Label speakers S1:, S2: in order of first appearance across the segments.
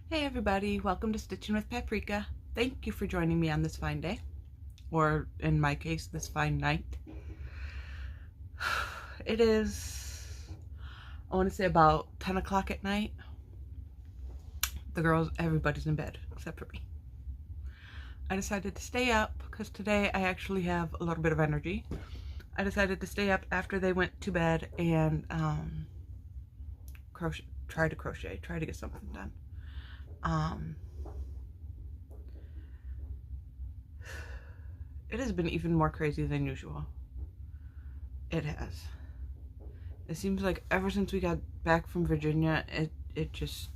S1: Hey everybody, welcome to Stitching with Paprika. Thank you for joining me on this fine day, or in my case, this fine night. It is, I want to say about 10 o'clock at night. The girls, everybody's in bed except for me. I decided to stay up because today I actually have a little bit of energy. I decided to stay up after they went to bed and try to get something done. It has been even more crazy than usual. It has. It seems like ever since we got back from Virginia, it just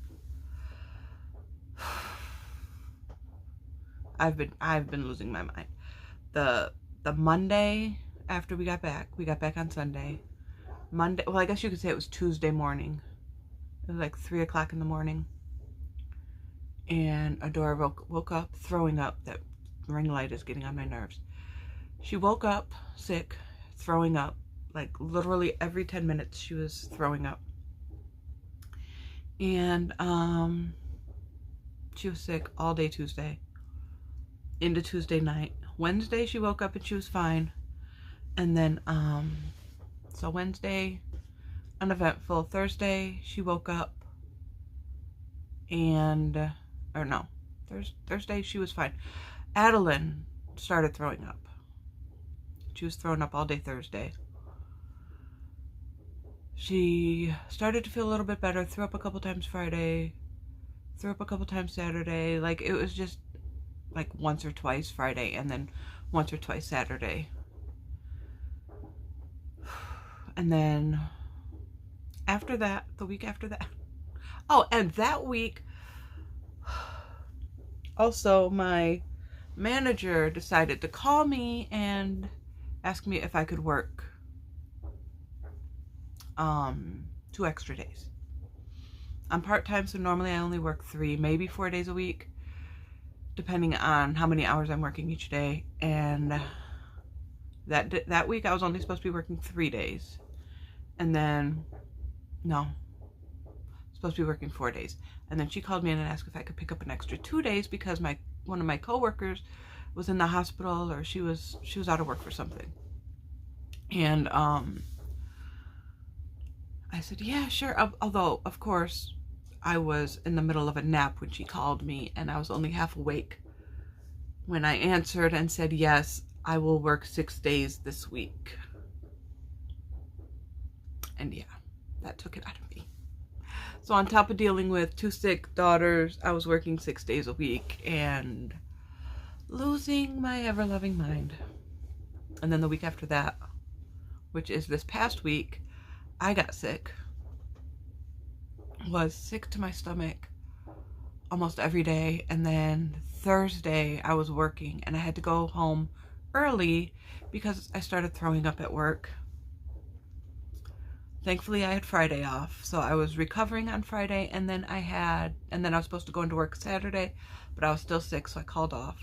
S1: I've been losing my mind. The Monday after we got back on Sunday. Monday, well, I guess you could say it was Tuesday morning. It was like 3 o'clock in the morning. And Adora woke up throwing up. That ring light is getting on my nerves. She woke up sick, throwing up. Like literally every 10 minutes she was throwing up. And she was sick all day Tuesday into Tuesday night. Wednesday she woke up and she was fine. And then so Wednesday uneventful. Thursday she woke up and Thursday she was fine. Adeline started throwing up. She was throwing up all day Thursday. She started to feel a little bit better, threw up a couple times Friday, threw up a couple times Saturday. Like it was just like once or twice Friday and then once or twice Saturday. And then after that, the week after that. Oh, and that week, also my manager decided to call me and ask me if I could work 2 extra days. I'm part-time, so normally I only work 3, maybe 4 days a week, depending on how many hours I'm working each day. And that week I was only supposed to be working 3 days. And then, no, supposed to be working 4 days. And then she called me in and asked if I could pick up an extra 2 days because one of my coworkers was in the hospital, or she was out of work for something. And I said, yeah, sure. Although, of course, I was in the middle of a nap when she called me, and I was only half awake when I answered and said, yes, I will work 6 days this week. And yeah, that took it out of me. So on top of dealing with 2 sick daughters, I was working 6 days a week and losing my ever-loving mind. And then the week after that, which is this past week, I got sick. Was sick to my stomach almost every day. And then Thursday I was working and I had to go home early because I started throwing up at work. Thankfully I had Friday off, so I was recovering on Friday, and then I was supposed to go into work Saturday, but I was still sick, so I called off.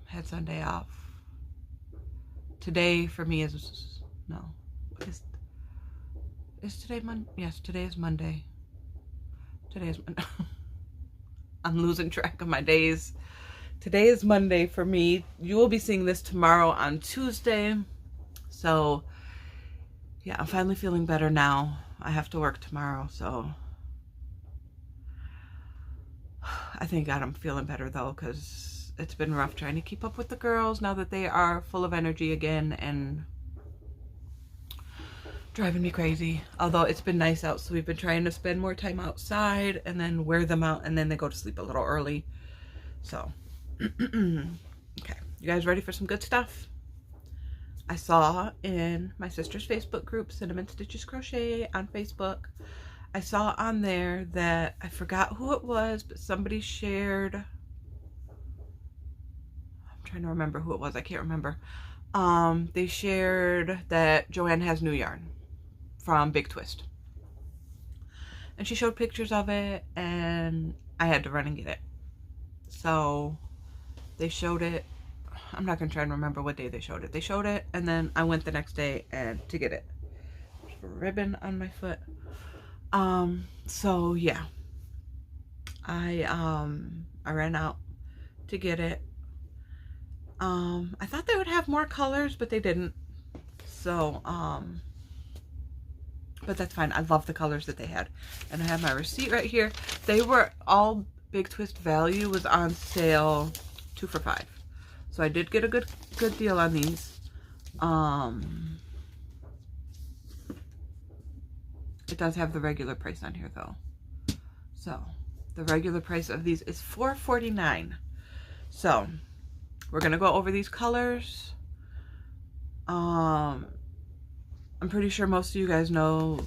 S1: Had Sunday off. Today for me is today Monday? Yes, today is Monday. Today is Monday. I'm losing track of my days. Today is Monday for me. You will be seeing this tomorrow on Tuesday. So yeah, I'm finally feeling better now. I have to work tomorrow, so I thank God I'm feeling better though, because it's been rough trying to keep up with the girls now that they are full of energy again and driving me crazy. Although it's been nice out, so we've been trying to spend more time outside and then wear them out, and then they go to sleep a little early. So okay, you guys ready for some good stuff? I saw in my sister's Facebook group, Cinnamon Stitches Crochet on Facebook, I saw on there that, I forgot who it was, but somebody shared, I'm trying to remember who it was, I can't remember. They shared that Joanne has new yarn from Big Twist. And she showed pictures of it, and I had to run and get it. So they showed it. I'm not going to try and remember what day they showed it. They showed it, and then I went the next day to get it. There's a ribbon on my foot. So yeah, I ran out to get it. I thought they would have more colors, but they didn't. So, but that's fine. I love the colors that they had. And I have my receipt right here. They were all Big Twist value was on sale 2 for $5. So I did get a good deal on these. It does have the regular price on here though. So the regular price of these is $4.49. So we're gonna go over these colors. I'm pretty sure most of you guys know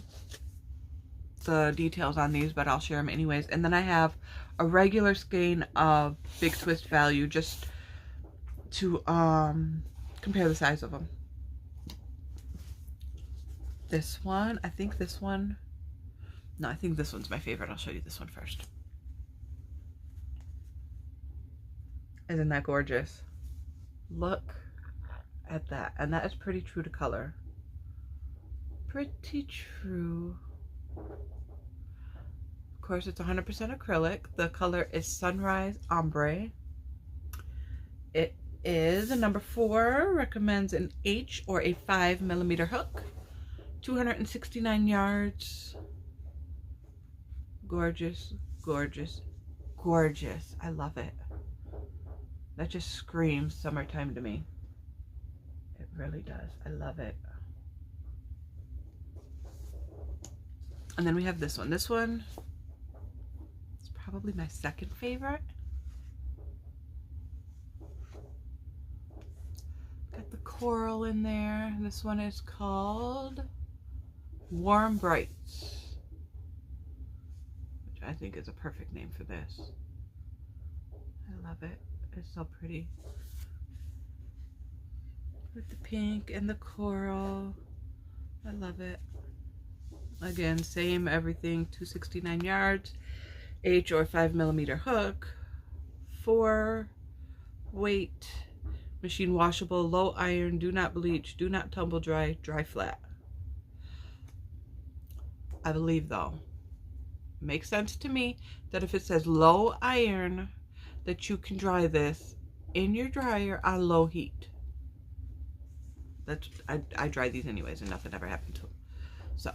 S1: the details on these, but I'll share them anyways. And then I have a regular skein of Big Twist value just to compare the size of them. This one, I think this one, no, I think this one's my favorite. I'll show you this one first. Isn't that gorgeous? Look at that. And that is pretty true to color. Pretty true. Of course, it's 100% acrylic. The color is Sunrise Ombre. It is a number 4. Recommends an H or a 5mm hook. 269 yards. Gorgeous, gorgeous, gorgeous. I love it. That just screams summertime to me. It really does. I love it. And then we have this one. This one is probably my second favorite. Got the coral in there. This one is called Warm Brights, which I think is a perfect name for this. I love it. It's so pretty. With the pink and the coral. I love it. Again, same everything, 269 yards, H or 5mm hook, 4 weight, machine washable, low iron, do not bleach, do not tumble dry, dry flat. I believe though, makes sense to me that if it says low iron, that you can dry this in your dryer on low heat. That's I dry these anyways and nothing ever happened to them. So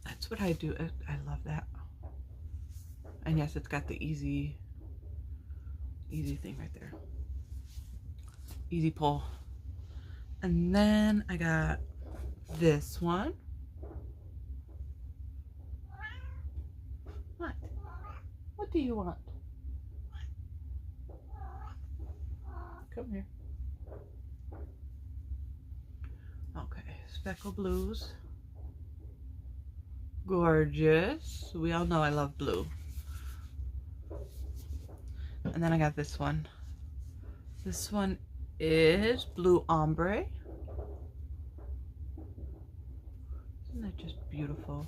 S1: that's what I do. I love that. And yes, it's got the easy thing right there. Easy pull. And then I got this one. What? What do you want? Come here. Okay, Speckle Blues. Gorgeous. We all know I love blue. And then I got this one. This one is Blue Ombre. Isn't that just beautiful?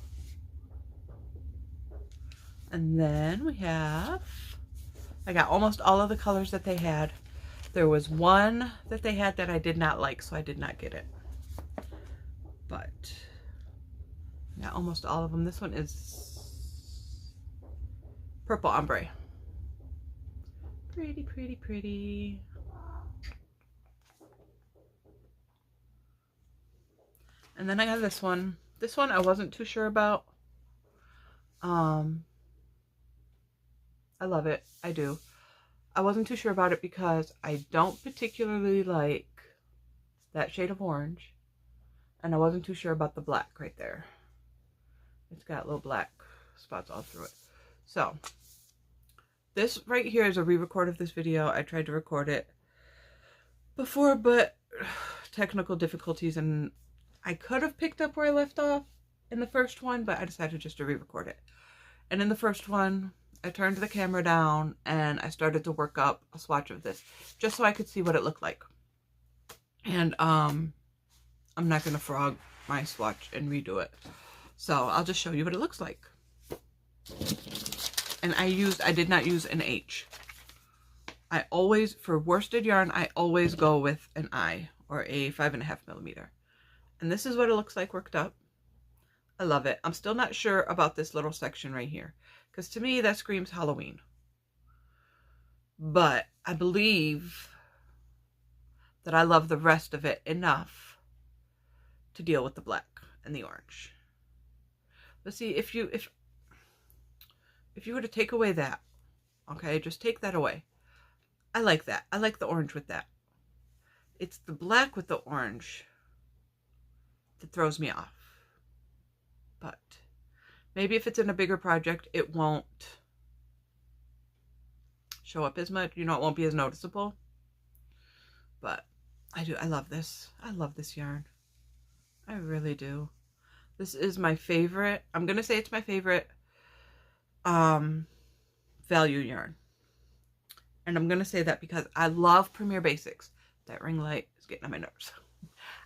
S1: And then we have, I got almost all of the colors that they had. There was one that they had that I did not like, so I did not get it. But yeah, almost all of them. This one is Purple Ombre. Pretty, pretty, pretty. And then I got this one. This one I wasn't too sure about. I love it. I do. I wasn't too sure about it because I don't particularly like that shade of orange. And I wasn't too sure about the black right there. It's got little black spots all through it. So this right here is a re-record of this video. I tried to record it before, but technical difficulties, and I could have picked up where I left off in the first one, but I decided just to re-record it. And in the first one, I turned the camera down and I started to work up a swatch of this just so I could see what it looked like. And I'm not going to frog my swatch and redo it. So I'll just show you what it looks like. And I did not use an H. I always, for worsted yarn, I always go with an I or a 5.5mm. And this is what it looks like worked up. I love it. I'm still not sure about this little section right here, because to me that screams Halloween. But I believe that I love the rest of it enough to deal with the black and the orange. Let's see, if you were to take away that, okay, just take that away. I like that. I like the orange with that. It's the black with the orange that throws me off. But maybe if it's in a bigger project, it won't show up as much. You know, it won't be as noticeable. But I love this. I love this yarn. I really do. This is my favorite. I'm going to say it's my favorite value yarn. And I'm going to say that because I love Premier Basics. That ring light is getting on my nerves.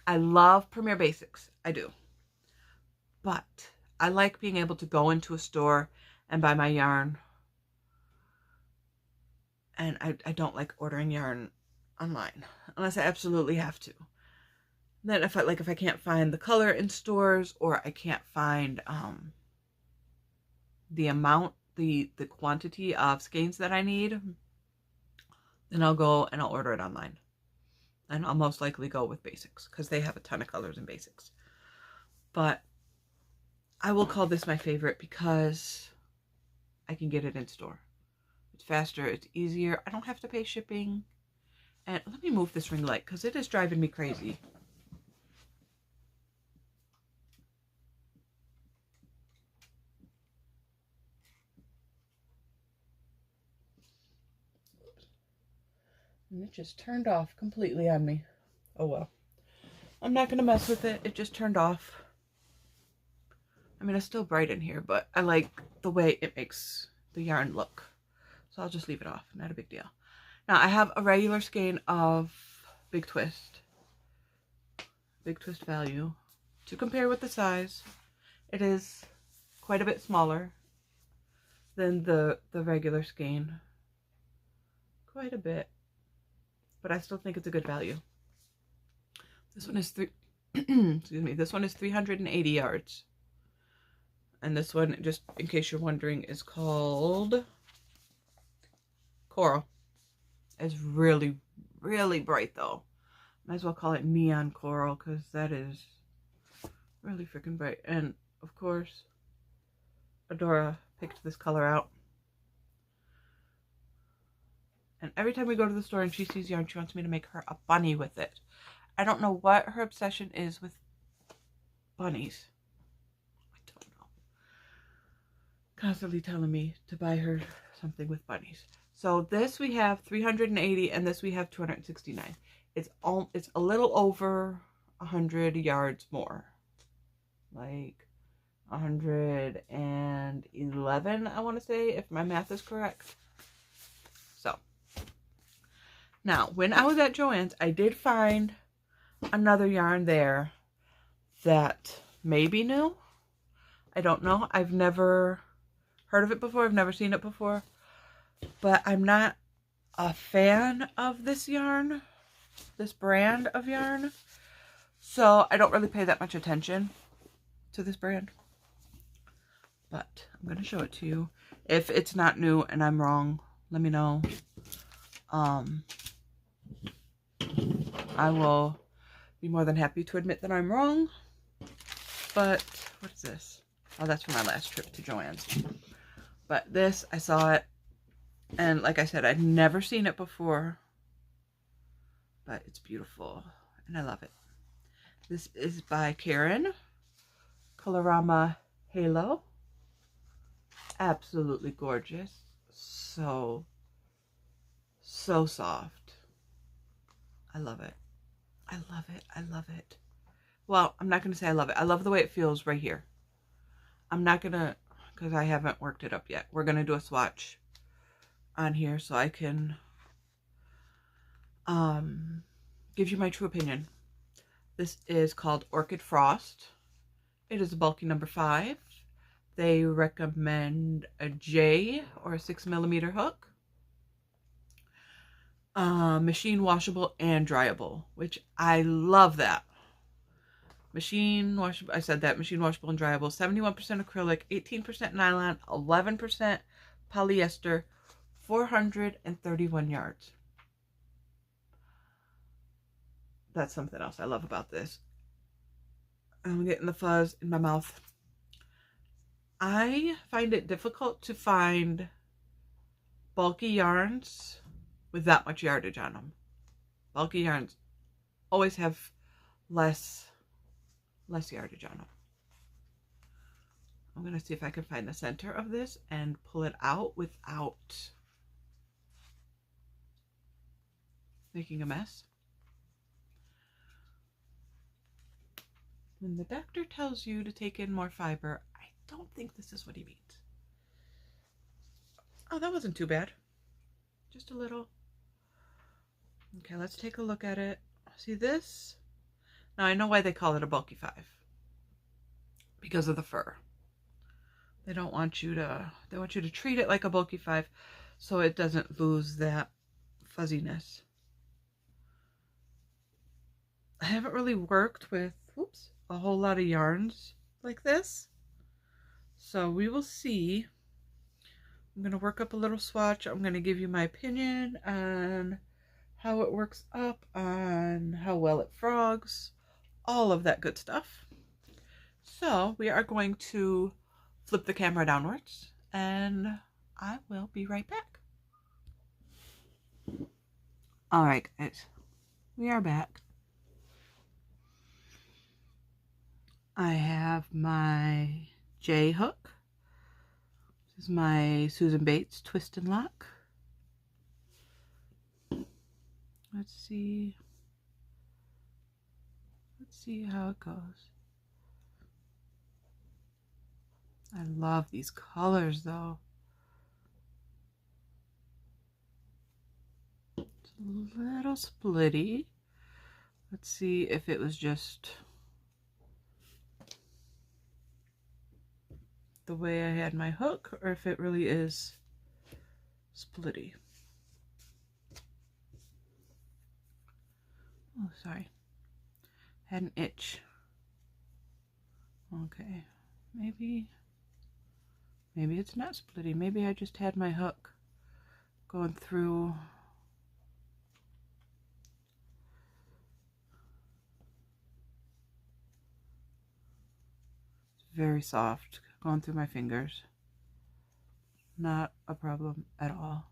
S1: I love Premier Basics. I do. But I like being able to go into a store and buy my yarn. And I don't like ordering yarn online unless I absolutely have to. Then if I can't find the color in stores, or I can't find the amount, the quantity of skeins that I need, then I'll go and I'll order it online. And I'll most likely go with Basics because they have a ton of colors in Basics. But I will call this my favorite because I can get it in store. It's faster, it's easier. I don't have to pay shipping. And let me move this ring light because it is driving me crazy. And it just turned off completely on me. Oh well. I'm not going to mess with it. It just turned off. I mean, it's still bright in here, but I like the way it makes the yarn look. So I'll just leave it off. Not a big deal. Now, I have a regular skein of Big Twist. Big Twist value. To compare with the size, it is quite a bit smaller than the regular skein. Quite a bit. But I still think it's a good value. This one is excuse me, this one is 380 yards. And this one, just in case you're wondering, is called Coral. It's really, really bright though. Might as well call it Neon Coral because that is really freaking bright. And of course, Adora picked this color out. And every time we go to the store and she sees yarn, she wants me to make her a bunny with it. I don't know what her obsession is with bunnies. I don't know. Constantly telling me to buy her something with bunnies. So this we have 380 and this we have 269. It's a little over 100 yards more. Like 111, I want to say, if my math is correct. So now, when I was at Joann's, I did find another yarn there that may be new. I don't know. I've never heard of it before. I've never seen it before. But I'm not a fan of this yarn, this brand of yarn. So I don't really pay that much attention to this brand. But I'm going to show it to you. If it's not new and I'm wrong, let me know. I will be more than happy to admit that I'm wrong. But what is this? Oh, that's from my last trip to Joann's. But this, I saw it, and like I said, I'd never seen it before. But it's beautiful, and I love it. This is by Caron Colorama Halo. Absolutely gorgeous. So soft. I love it. I love it. I love it. Well, I'm not going to say I love it. I love the way it feels right here. I'm not going to, because I haven't worked it up yet. We're going to do a swatch on here so I can give you my true opinion. This is called Orchid Frost. It is a bulky number 5. They recommend a J or a 6mm hook. Machine washable and dryable, which I love that. Machine washable, I said that, machine washable and dryable, 71% acrylic, 18% nylon, 11% polyester, 431 yards. That's something else I love about this. I'm getting the fuzz in my mouth. I find it difficult to find bulky yarns with that much yardage on them. Bulky yarns always have less yardage on them. I'm going to see if I can find the center of this and pull it out without making a mess. When the doctor tells you to take in more fiber, I don't think this is what he means. Oh, that wasn't too bad. Just a little. Okay, let's take a look at it. See this? Now I know why they call it a bulky 5. Because of the fur. They don't want you to, they want you to treat it like a bulky 5 so it doesn't lose that fuzziness. I haven't really worked with, a whole lot of yarns like this. So we will see. I'm going to work up a little swatch. I'm going to give you my opinion on how it works up, on how well it frogs, all of that good stuff. So we are going to flip the camera downwards and I will be right back. All right, guys, we are back. I have my J hook. This is my Susan Bates Twist and Lock. Let's see how it goes. I love these colors though. It's a little splitty. Let's see if it was just the way I had my hook or if it really is splitty. Oh, sorry. Had an itch. Okay. Maybe it's not splitty. Maybe I just had my hook going through. It's very soft, going through my fingers. Not a problem at all.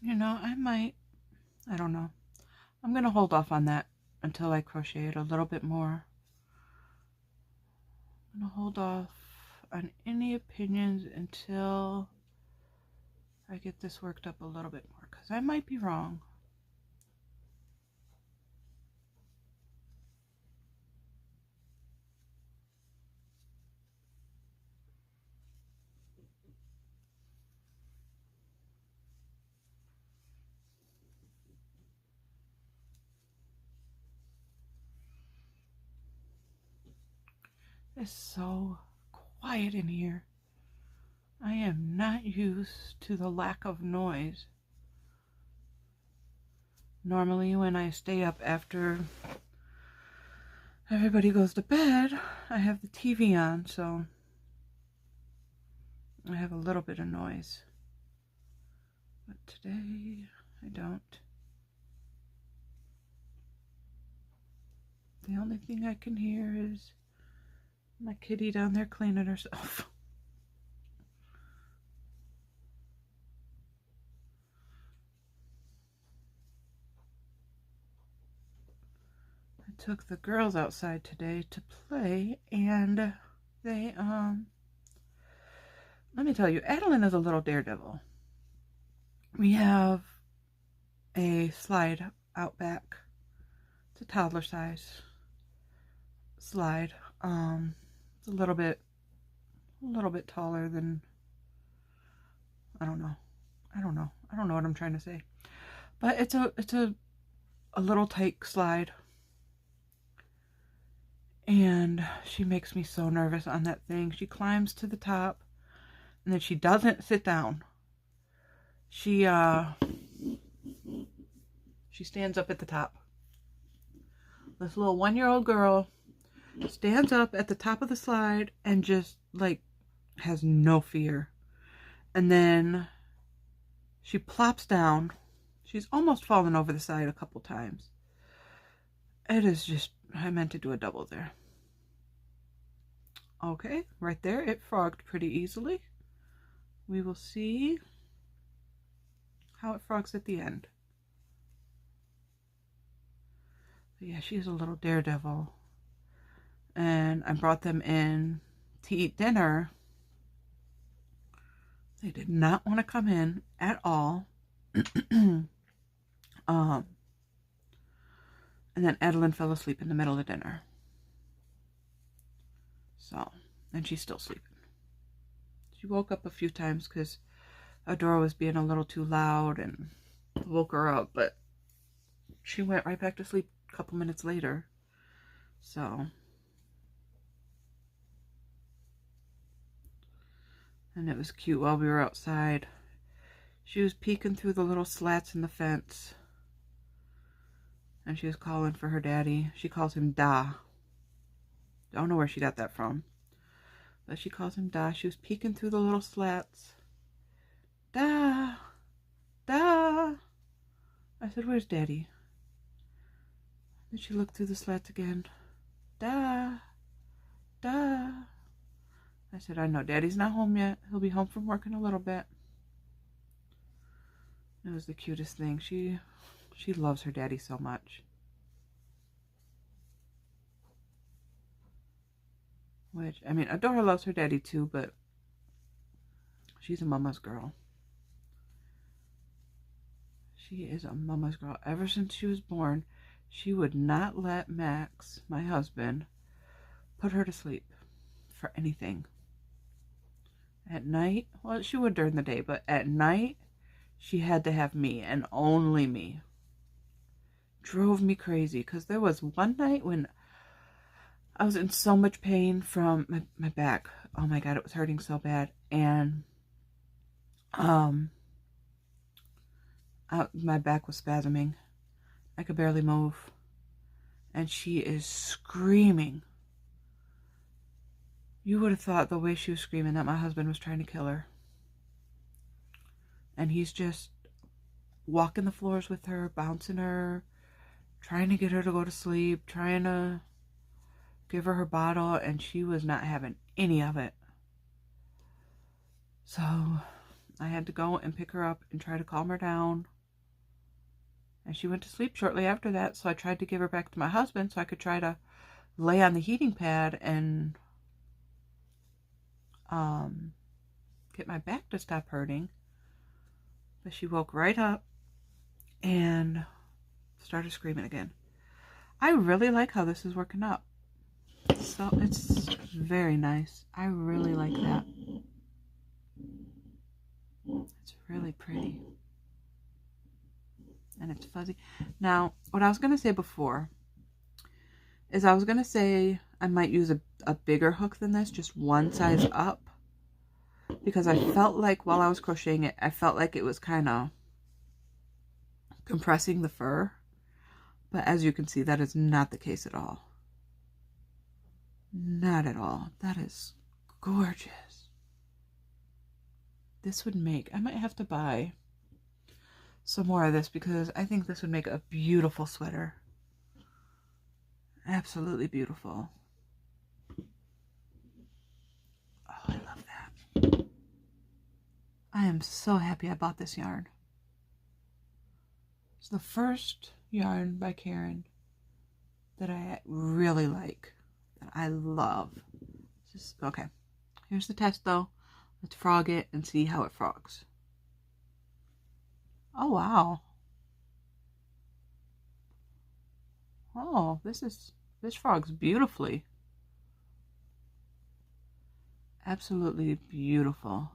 S1: You know, I don't know. I'm going to hold off on that until I crochet it a little bit more. I'm going to hold off on any opinions until I get this worked up a little bit more, because I might be wrong. It's so quiet in here. I am not used to the lack of noise. Normally when I stay up after everybody goes to bed, I have the TV on, so I have a little bit of noise. But today, I don't. The only thing I can hear is my kitty down there cleaning herself. I took the girls outside today to play, and they, let me tell you, Adeline is a little daredevil. We have a slide out back. It's It's a toddler size slide. It's a little bit taller than, I don't know what I'm trying to say. But it's a little tight slide. And she makes me so nervous on that thing. She climbs to the top and then she doesn't sit down. She stands up at the top. This little 1-year-old girl stands up at the top of the slide and just like has no fear. And then she plops down. She's almost fallen over the side a couple times. It is just, I meant to do a double there. Okay, right there, it frogged pretty easily. We will see how it frogs at the end. But yeah, she's a little daredevil. And I brought them in to eat dinner. They did not want to come in at all. And then Adeline fell asleep in the middle of dinner. So, and she's still sleeping. She woke up a few times because Adora was being a little too loud and woke her up, but she went right back to sleep a couple minutes later. So, and it was cute while we were outside. She was peeking through the little slats in the fence. And she was calling for her daddy. She calls him Da. Don't know where she got that from. But she calls him Da. She was peeking through the little slats. Da. Da. I said, where's Daddy? Then she looked through the slats again. Da. Da. I said, I know Daddy's not home yet. He'll be home from work in a little bit. It was the cutest thing. She loves her daddy so much. Which, I mean, Adora loves her daddy too, but she's a mama's girl. She is a mama's girl. Ever since she was born, she would not let Max, my husband, put her to sleep for anything. At night, well, she would during the day, but at night, she had to have me and only me. Drove me crazy because there was one night when I was in so much pain from my back. Oh my God, it was hurting so bad. And my back was spasming. I could barely move. And she is screaming. You would have thought the way she was screaming that my husband was trying to kill her. And he's just walking the floors with her, bouncing her, trying to get her to go to sleep, trying to give her her bottle, and she was not having any of it. So I had to go and pick her up and try to calm her down. And she went to sleep shortly after that, so I tried to give her back to my husband so I could try to lay on the heating pad and get my back to stop hurting. But she woke right up and started screaming again. I really like how this is working out. So it's very nice. I really like that. It's really pretty. And it's fuzzy. Now, what I was going to say before is I was going to say I might use a bigger hook than this, just one size up. Because I felt like while I was crocheting it, I felt like it was kind of compressing the fur. But as you can see, that is not the case at all. Not at all. That is gorgeous. This would make, I might have to buy some more of this because I think this would make a beautiful sweater. Absolutely beautiful. Oh, I love that. I am so happy I bought this yarn. It's the first yarn by Caron that I really like, that I love. Just, okay, here's the test though. Let's frog it and see how it frogs. Oh wow. Oh, this frog's beautifully. Absolutely beautiful.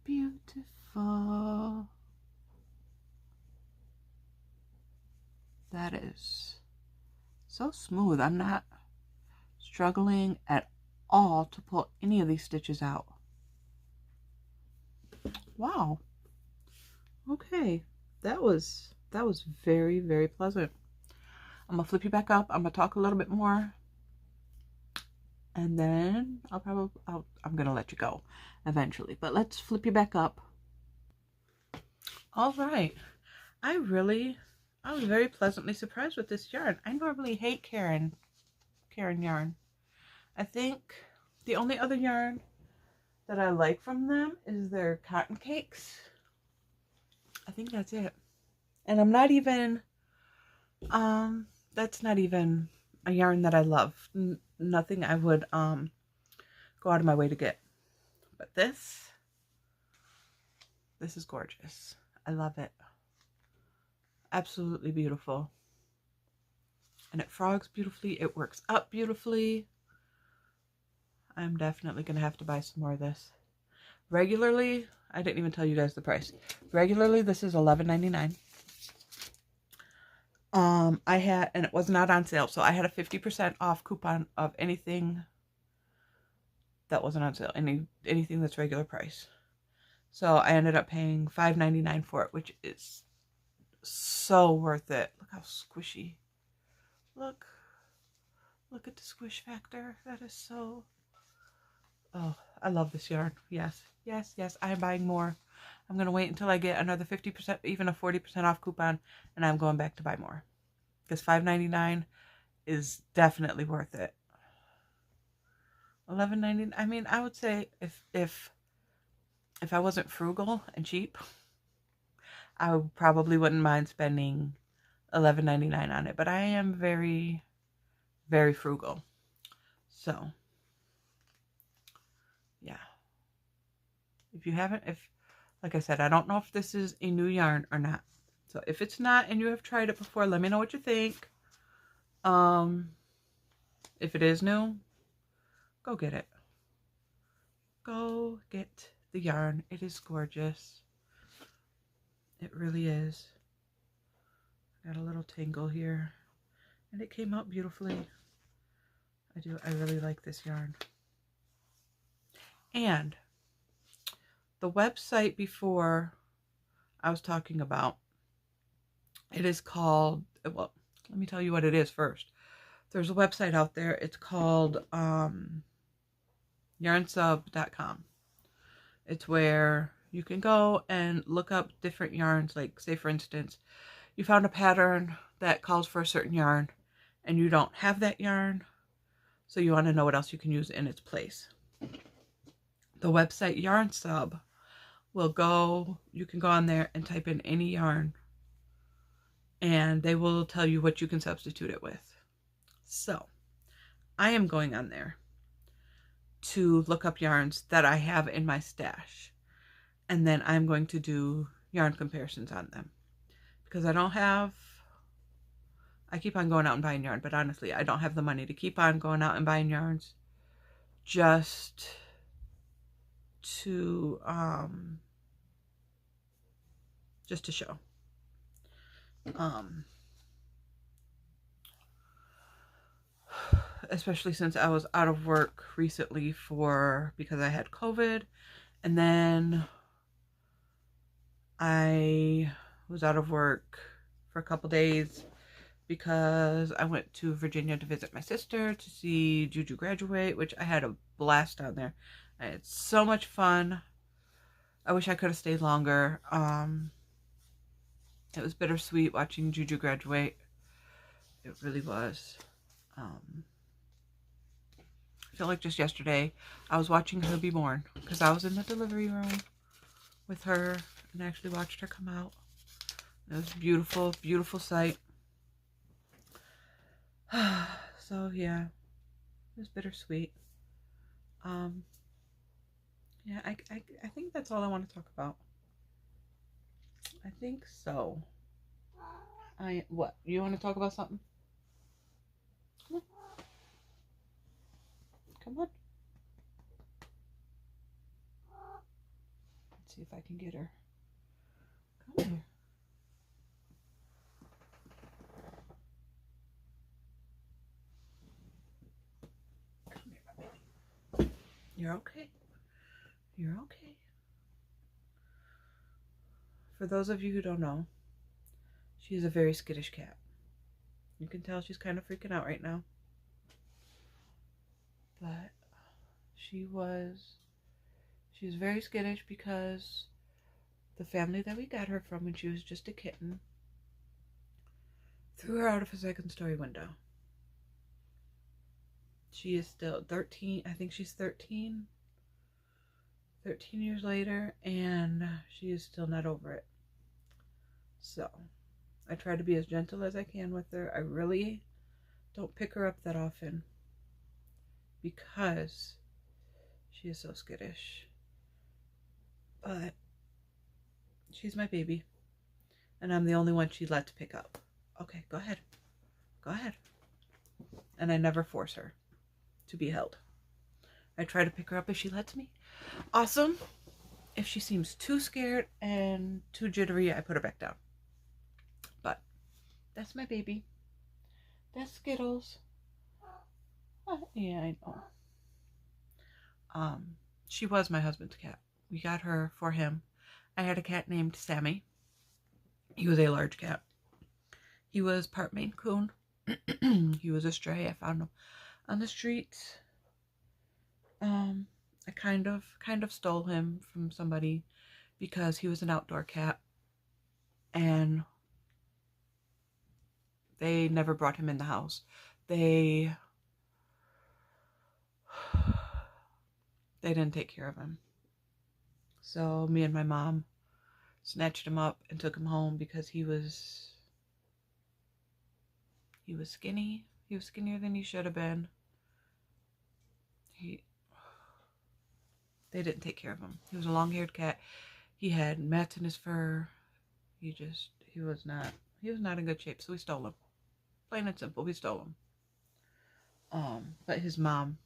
S1: Beautiful. That is so smooth. I'm not struggling at all to pull any of these stitches out. Wow. Okay. That was very, very pleasant. I'm gonna flip you back up. I'm gonna talk a little bit more, and then I'm gonna let you go eventually. But let's flip you back up. All right. I was very pleasantly surprised with this yarn. I normally hate Caron yarn. I think the only other yarn that I like from them is their cotton cakes. I think that's it. And I'm not even, that's not even a yarn that I love. Nothing I would go out of my way to get. But this is gorgeous. I love it. Absolutely beautiful. And it frogs beautifully. It works up beautifully. I'm definitely going to have to buy some more of this. Regularly, I didn't even tell you guys the price. Regularly, this is $11.99. I had, and it was not on sale, so I had a 50% off coupon of anything that wasn't on sale, anything that's regular price. So I ended up paying $5.99 for it, which is so worth it. Look how squishy. Look at the squish factor. That is so... Oh, I love this yarn. Yes, yes, yes. I am buying more. I'm going to wait until I get another 50%, even a 40% off coupon, and I'm going back to buy more. Because $5.99 is definitely worth it. $11.99. I mean, I would say if I wasn't frugal and cheap, I probably wouldn't mind spending $11.99 on it. But I am very, very frugal. So, yeah. If you haven't, like I said, I don't know if this is a new yarn or not. So if it's not and you have tried it before, let me know what you think. If it is new, go get it. Go get the yarn. It is gorgeous. It really is. Got a little tangle here. And it came out beautifully. I really like this yarn. And the website before I was talking about, it is called, well, let me tell you what it is first. There's a website out there. It's called yarnsub.com. It's where you can go and look up different yarns. Like, say for instance, you found a pattern that calls for a certain yarn and you don't have that yarn, so you want to know what else you can use in its place. The website YarnSub will go, you can go on there and type in any yarn and they will tell you what you can substitute it with. So I am going on there to look up yarns that I have in my stash, and then I'm going to do yarn comparisons on them, because I keep on going out and buying yarn, but honestly I don't have the money to keep on going out and buying yarns just to show. Especially since I was out of work recently because I had COVID, and then I was out of work for a couple days because I went to Virginia to visit my sister to see Juju graduate, which I had a blast down there. I had so much fun. I wish I could have stayed longer. It was bittersweet watching Juju graduate. It really was. I feel like just yesterday I was watching her be born, because I was in the delivery room with her and actually watched her come out. It was a beautiful, beautiful sight. So yeah, it was bittersweet. Yeah, I think that's all I want to talk about. I think so. What? You want to talk about something? Come on. Come on. Let's see if I can get her. Come here. Come here, my baby. You're okay. You're okay. For those of you who don't know, she's a very skittish cat. You can tell she's kind of freaking out right now. But she's very skittish because the family that we got her from when she was just a kitten threw her out of a second-story window. She is still 13. I think she's 13 years later, and she is still not over it. So I try to be as gentle as I can with her. I really don't pick her up that often because she is so skittish. But she's my baby, and I'm the only one she lets pick up. Okay, go ahead. Go ahead. And I never force her to be held. I try to pick her up if she lets me. Awesome. If she seems too scared and too jittery, I put her back down. But that's my baby. That's Skittles. Yeah, I know. She was my husband's cat. We got her for him. I had a cat named Sammy. He was a large cat. He was part Maine Coon. He was a stray. I found him on the streets. I kind of stole him from somebody because he was an outdoor cat, and they never brought him in the house. They didn't take care of him. So me and my mom snatched him up and took him home because he was skinny. He was skinnier than he should have been. They didn't take care of him. He was a long-haired cat. He had mats in his fur. He was not in good shape, so we stole him. Plain and simple, we stole him. But his mom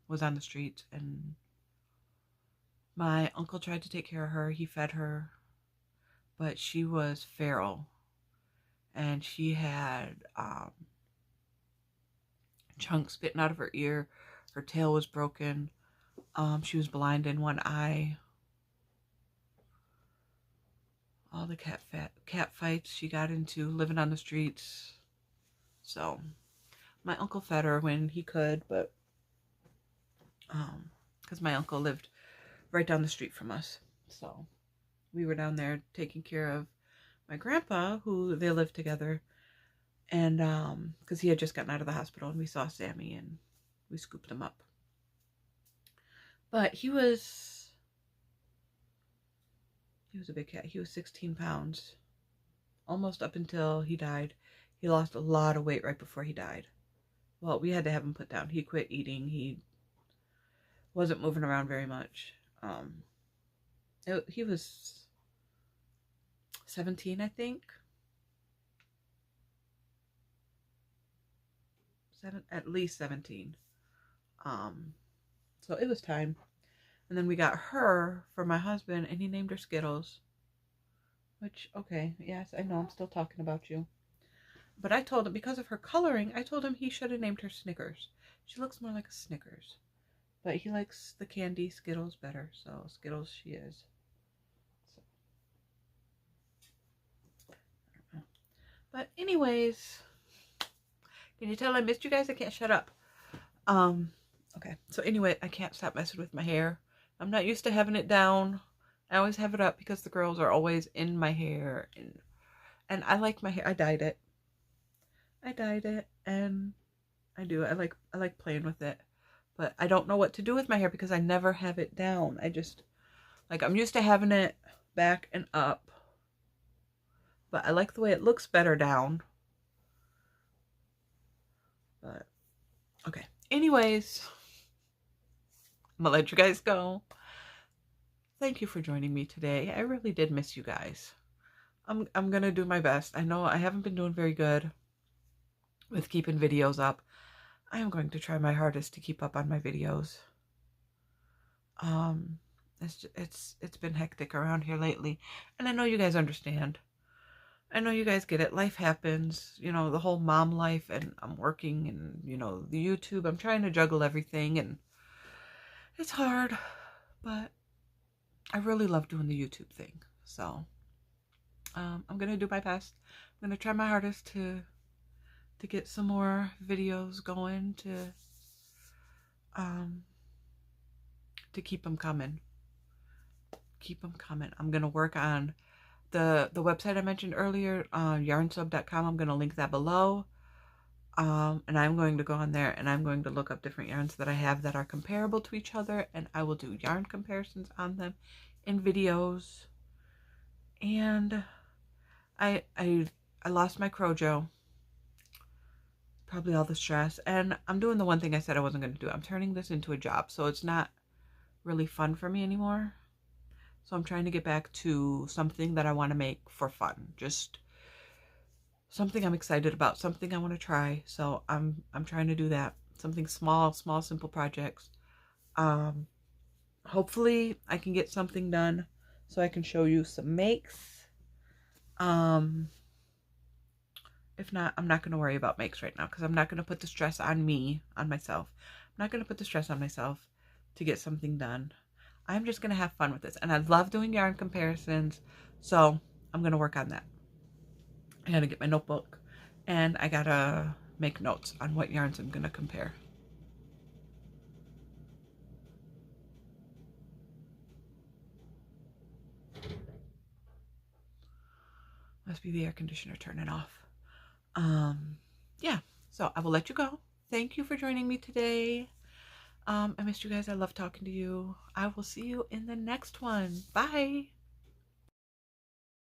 S1: was on the streets, and my uncle tried to take care of her. He fed her, but she was feral, and she had chunks spitting out of her ear. Her tail was broken. She was blind in one eye. All the cat fights she got into living on the streets. So my uncle fed her when he could, but because my uncle lived right down the street from us, so we were down there taking care of my grandpa, who they lived together, and because he had just gotten out of the hospital, and we saw Sammy and we scooped him up. But he was a big cat. He was 16 pounds almost up until he died. He lost a lot of weight right before he died. Well, we had to have him put down. He quit eating. He wasn't moving around very much. He was 17, I think. At least 17. So it was time. And then we got her for my husband, and he named her Skittles. Which, okay, yes, I know I'm still talking about you. But I told him, because of her coloring, I told him he should have named her Snickers. She looks more like a Snickers. But he likes the candy Skittles better, so Skittles she is. So. I don't know. But anyways, can you tell I missed you guys? I can't shut up. Okay, so anyway, I can't stop messing with my hair. I'm not used to having it down. I always have it up because the girls are always in my hair, and I like my hair. I dyed it, and I like playing with it, but I don't know what to do with my hair because I never have it down. I'm used to having it back and up, but I like the way it looks better down. But okay, anyways, I'm gonna let you guys go. Thank you for joining me today. I really did miss you guys. I'm gonna do my best. I know I haven't been doing very good with keeping videos up. I am going to try my hardest to keep up on my videos. It's been hectic around here lately, and I know you guys understand. I know you guys get it. Life happens, you know, the whole mom life, and I'm working, and you know, the YouTube. I'm trying to juggle everything, and it's hard, but I really love doing the YouTube thing. So I'm gonna do my best. I'm gonna try my hardest to get some more videos going, to keep them coming. Keep them coming. I'm gonna work on the website I mentioned earlier, yarnsub.com. I'm gonna link that below. And I'm going to go on there and I'm going to look up different yarns that I have that are comparable to each other, and I will do yarn comparisons on them in videos. And I lost my Crojo. Probably all the stress. And I'm doing the one thing I said I wasn't going to do. I'm turning this into a job, so it's not really fun for me anymore. So I'm trying to get back to something that I want to make for fun. Just something I'm excited about, something I want to try. So I'm trying to do that. Something small, simple projects. Hopefully I can get something done so I can show you some makes. If not, I'm not going to worry about makes right now, because I'm not going to put the stress on myself. I'm not going to put the stress on myself to get something done. I'm just going to have fun with this. And I love doing yarn comparisons, so I'm going to work on that. I got to get my notebook, and I got to make notes on what yarns I'm going to compare. Must be the air conditioner turning off. Yeah, so I will let you go. Thank you for joining me today. I missed you guys. I love talking to you. I will see you in the next one. Bye.